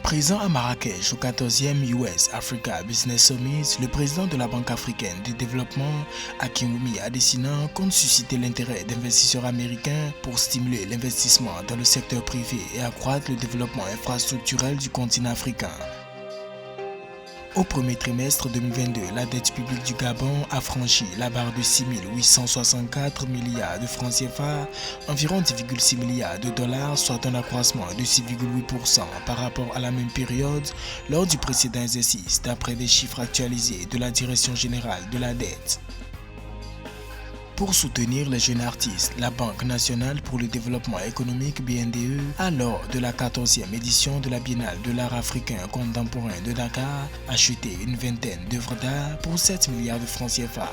Présent à Marrakech au 14e US Africa Business Summit, le président de la Banque africaine de développement, Akinwumi Adesina, compte susciter l'intérêt d'investisseurs américains pour stimuler l'investissement dans le secteur privé et accroître le développement infrastructurel du continent africain. Au premier trimestre 2022, la dette publique du Gabon a franchi la barre de 6 864 milliards de francs CFA, environ 10,6 milliards de dollars, soit un accroissement de 6,8% par rapport à la même période lors du précédent exercice, d'après des chiffres actualisés de la Direction générale de la dette. Pour soutenir les jeunes artistes, la Banque nationale pour le développement économique BNDE a lors de la 14e édition de la Biennale de l'art africain contemporain de Dakar acheté une vingtaine d'œuvres d'art pour 7 milliards de francs CFA.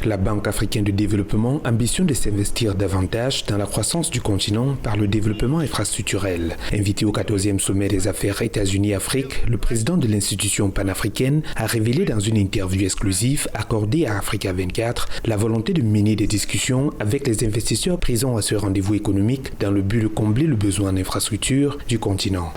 La Banque africaine de développement ambitionne de s'investir davantage dans la croissance du continent par le développement infrastructurel. Invité au 14e sommet des affaires États-Unis-Afrique, le président de l'institution panafricaine a révélé dans une interview exclusive accordée à Africa 24 la volonté de mener des discussions avec les investisseurs présents à ce rendez-vous économique dans le but de combler le besoin en infrastructure du continent.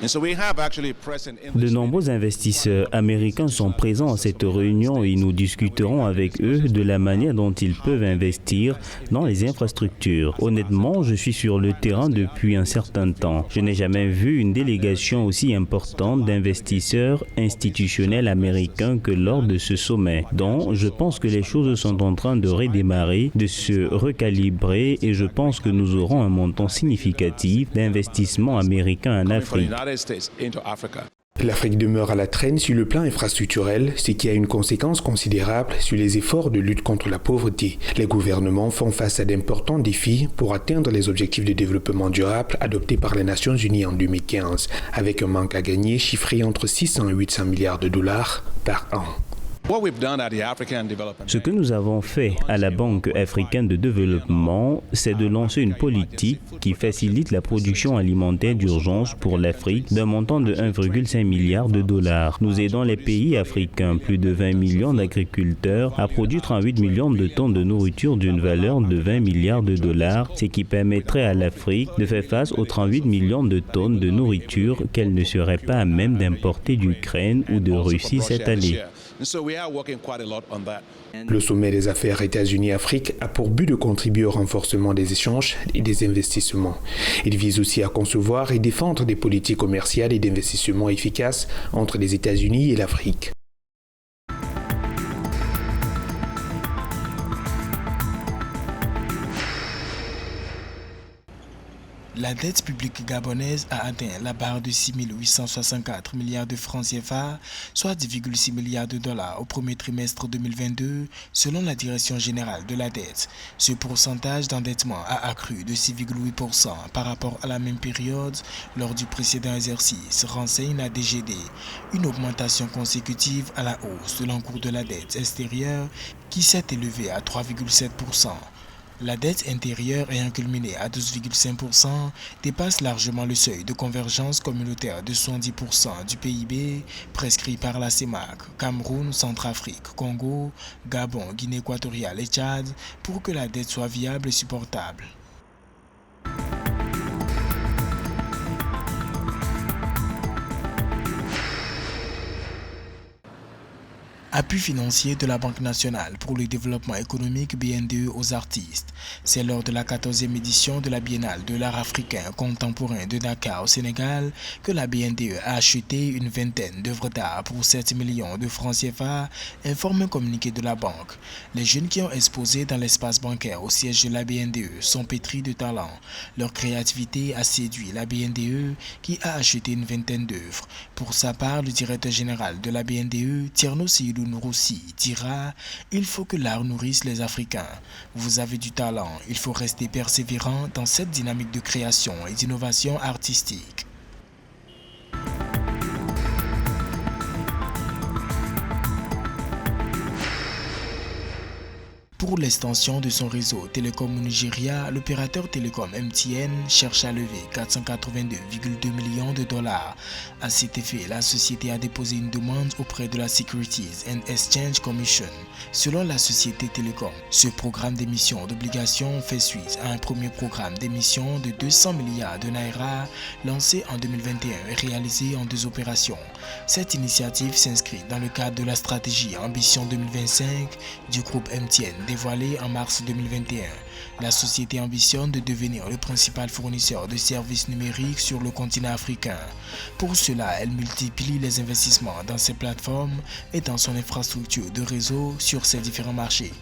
De nombreux investisseurs américains sont présents à cette réunion et nous discuterons avec eux de la manière dont ils peuvent investir dans les infrastructures. Honnêtement, je suis sur le terrain depuis un certain temps. Je n'ai jamais vu une délégation aussi importante d'investisseurs institutionnels américains que lors de ce sommet. Donc, je pense que les choses sont en train de redémarrer, de se recalibrer et je pense que nous aurons un montant significatif d'investissements américains en Afrique. L'Afrique demeure à la traîne sur le plan infrastructurel, ce qui a une conséquence considérable sur les efforts de lutte contre la pauvreté. Les gouvernements font face à d'importants défis pour atteindre les objectifs de développement durable adoptés par les Nations Unies en 2015, avec un manque à gagner chiffré entre 600 et 800 milliards de dollars par an. Ce que nous avons fait à la Banque africaine de développement, c'est de lancer une politique qui facilite la production alimentaire d'urgence pour l'Afrique d'un montant de 1,5 milliard de dollars. Nous aidons les pays africains, plus de 20 millions d'agriculteurs, à produire 38 millions de tonnes de nourriture d'une valeur de 20 milliards de dollars, ce qui permettrait à l'Afrique de faire face aux 38 millions de tonnes de nourriture qu'elle ne serait pas à même d'importer d'Ukraine ou de Russie cette année. Le sommet des affaires États-Unis-Afrique a pour but de contribuer au renforcement des échanges et des investissements. Il vise aussi à concevoir et défendre des politiques commerciales et d'investissement efficaces entre les États-Unis et l'Afrique. La dette publique gabonaise a atteint la barre de 6 864 milliards de francs CFA, soit 10,6 milliards de dollars au premier trimestre 2022, selon la Direction générale de la dette. Ce pourcentage d'endettement a accru de 6,8% par rapport à la même période lors du précédent exercice, renseigne la DGD. Une augmentation consécutive à la hausse de l'encours de la dette extérieure qui s'est élevée à 3,7%. La dette intérieure ayant culminé à 12,5% dépasse largement le seuil de convergence communautaire de 70% du PIB prescrit par la CEMAC, Cameroun, Centrafrique, Congo, Gabon, Guinée équatoriale et Tchad pour que la dette soit viable et supportable. Appui financier de la Banque nationale pour le développement économique BNDE aux artistes. C'est lors de la 14e édition de la Biennale de l'art africain contemporain de Dakar au Sénégal que la BNDE a acheté une vingtaine d'œuvres d'art pour 7 millions de francs CFA, informe un communiqué de la banque. Les jeunes qui ont exposé dans l'espace bancaire au siège de la BNDE sont pétris de talent. Leur créativité a séduit la BNDE qui a acheté une vingtaine d'œuvres. Pour sa part, le directeur général de la BNDE, Tierno Seydou Nouroussi, dira « Il faut que l'art nourrisse les Africains. Vous avez du talent, il faut rester persévérant dans cette dynamique de création et d'innovation artistique. » Pour l'extension de son réseau télécom au Nigeria, l'opérateur télécom MTN cherche à lever 482,2 millions de dollars. À cet effet, la société a déposé une demande auprès de la Securities and Exchange Commission. Selon la société télécom, ce programme d'émission d'obligations fait suite à un premier programme d'émission de 200 milliards de naira lancé en 2021 et réalisé en 2 opérations. Cette initiative s'inscrit dans le cadre de la stratégie Ambition 2025 du groupe MTN dévoilée en mars 2021. La société ambitionne de devenir le principal fournisseur de services numériques sur le continent africain. Pour cela, elle multiplie les investissements dans ses plateformes et dans son infrastructure de réseau sur ses différents marchés.